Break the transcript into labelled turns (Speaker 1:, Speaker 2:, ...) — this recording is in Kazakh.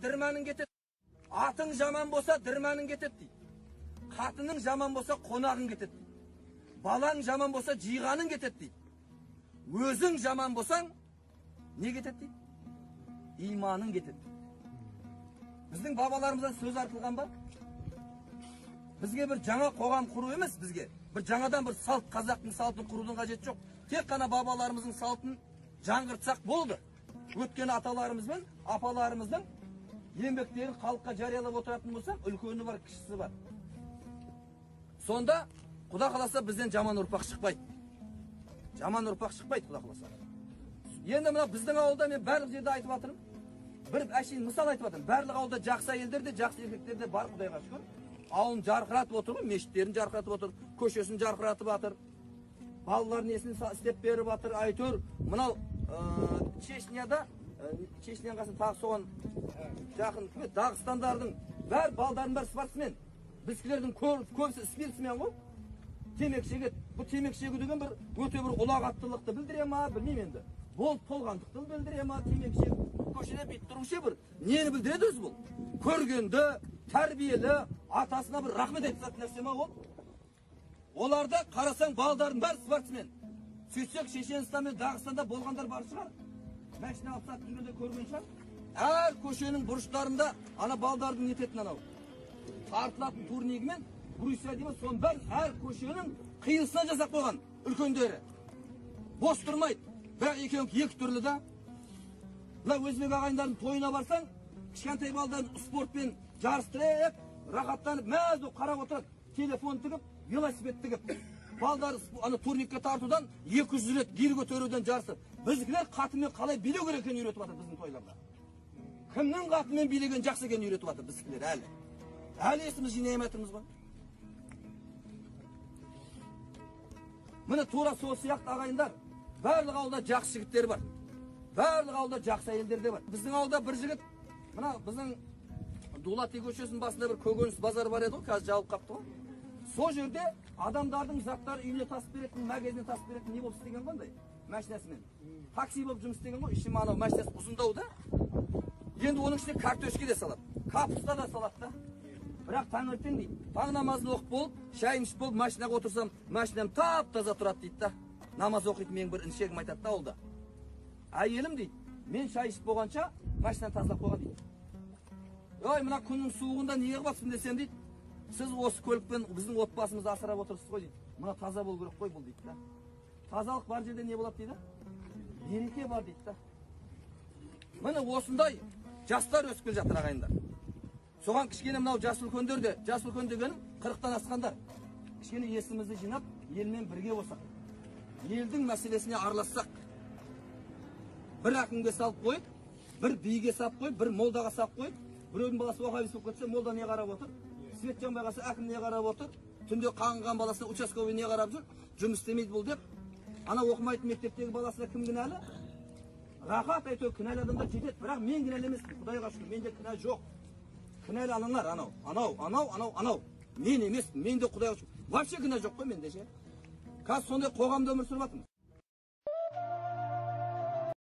Speaker 1: dirmaning ketadi. Ating жаман болса, dirmaning ketadi deydi. Қатының жаман болса, қонағың кетеді deydi. Балаң жаман болса, жиғаның кетеді deydi. Өзің жаман болсаң, не кетеді deydi? İmanın кетеді. Біздің бабаларымыздан сөз артылған ба? Бізге бір жаңа қоғам құру емес, бізге бір жаңадан бір салт, қазақтың салтын құрудың қажеті жоқ. Тек қана бабаларымыздың салтын жаңғыртсақ болды. Өткен аталарымыз бен апаларымыздың еңбектерін халыққа жариялап отыратын болсақ, үлкені бар, кішісі бар. Сонда Құда қаласа бізден жаман ұрпақ шықпайды. Жаман ұрпақ шықпайды Құда қаласа. Енді мына біздің ауылда мен барлық жерде айтып жатырмын. Бір әшейін мысал айтып жатырмын. Барлық ауылда жақсы әйелдер де, жақсы еркектер де бар, Құдайға шүкір. Ауылын жарқыратып отыр ғой, мешіттерін жарқыратып отыр, көшесін жарқыратып жатыр. Балалар несін істеп беріп жатыр, әйтеуір. Мынау Чечняда, Чечняның қасында тағы соған жақын, Дағыстандардың бәр балдардың бәрі спортсмен. Біздікілердің көбісі спортсмен ғой. Темекі шегеді. Бұл темекі шегу деген бір өте бір ұлағаттылықты білдіре ма, білмеймін енді. Бол толғандықты білдіре ма, темекі шегу. Көшеде бүйтіп тұрушы бір нені білдіреді өзі бұл? Көргенді, тәрбиелі, атасына бір рахмет айтсақ нәрсе ма ол? Оларда қарасаң балдардың бәрі спортсмен. Сөйтсек Шешенстан мен Дағыстанда болғандар бар шығар. Мәшіне алып сатып жүргенде көрген шығар. Әр көшенің бұрыштарында ана балдардың ететін анау тартылатын турнигімен Брусия дейміз, соның бәрі әр көшенің қиылысына жасап қойған үлкендері. Бос тұрмайды. Бірақ екі түрлі да. Мына өзбек ағайындардың тойына барсаң, кішкентай балдарын спортпен жарыстырып, рахаттанып, мәз болып қарап отырады. Телефон тігіп, велосипед тігіп. Балдар ана турникке тартудан 200 рет гир көтеруден жарысып. Біздікілер қатымен қалай билеу керек екенін үйретіп жатыр біздің тойларда. Кімнің қатымен билеген жақсы екенін үйретіп жатыр біздікілер әлі. Әлі есіміз жинай алмайтырмыз ғой. Міне тура сол сияқты ағайындар, барлық ауылда жақсы жігіттер бар. Барлық ауылда жақсы әйелдер де бар. Біздің ауылда бір жігіт, мына біздің Дулати көшесінің басында бір көкөніс базар бар еді ғой, қазір жабылып қапты ғой. Сол жерде адамдардың заттары үйіне тасып беретін, магазиніне тасып беретін не болып істеген қандай? Машинасымен. Такси болып жұмыс істеген ғой, ішіне анау машинасы ұзындау да. Енді оның ішіне картошка де салады, капуста да салады да. Бірақ таңертең дейді, таң намазын оқып болып, шайын ішіп болып, машинаға отырсам, машинам тап-таза тұрады дейді да. Намаз оқитын менің бір інішегім айтады да олда. Әйелім дейді, мен шай ішіп болғанша машинаны тазалап қойған дейді. Ой, мына күннің суығында неге қыласың десем дейді, сіз осы көлікпен біздің отбасымызды асырап отырсыз ғой дейді. Мына таза болу керек қой бұл дейді да. Тазалық бар жерде не болады дейді? Береке бар дейді да. Міне осындай жастар өсіп келе жатыр ағайындар. Соған кішкене мынау жас үлкендер де, жас үлкен дегенім 40-тан асқандар. Кішкене есімізді жинап, елмен бірге болсақ, елдің мәселесіне аралассақ, бір әкімге салып қойып, бір биге салып қойып, бір молдаға салып қойып, біреудің баласы оқайбыз болып кетсе, молда не қарап отыр, Светжан байғасы әкім не қарап отыр, түнде қаңған баласына участковый не қарап жүр, жұмыс істемейді бұл деп, ана оқымайтын мектептегі баласына кім кінәлі? Рахат әйтеуір кінәлі адамдар жетеді, бірақ мен кінәлі емеспін, Құдайға шүкір, менде кінә жоқ. Кінәлі анаңар, анау. Мен емеспін, менде Құдайға шүкір. Вообще кінә жоқ қой менде ше. Қазір сондай қоғамда өмір сүріп жатырмыз.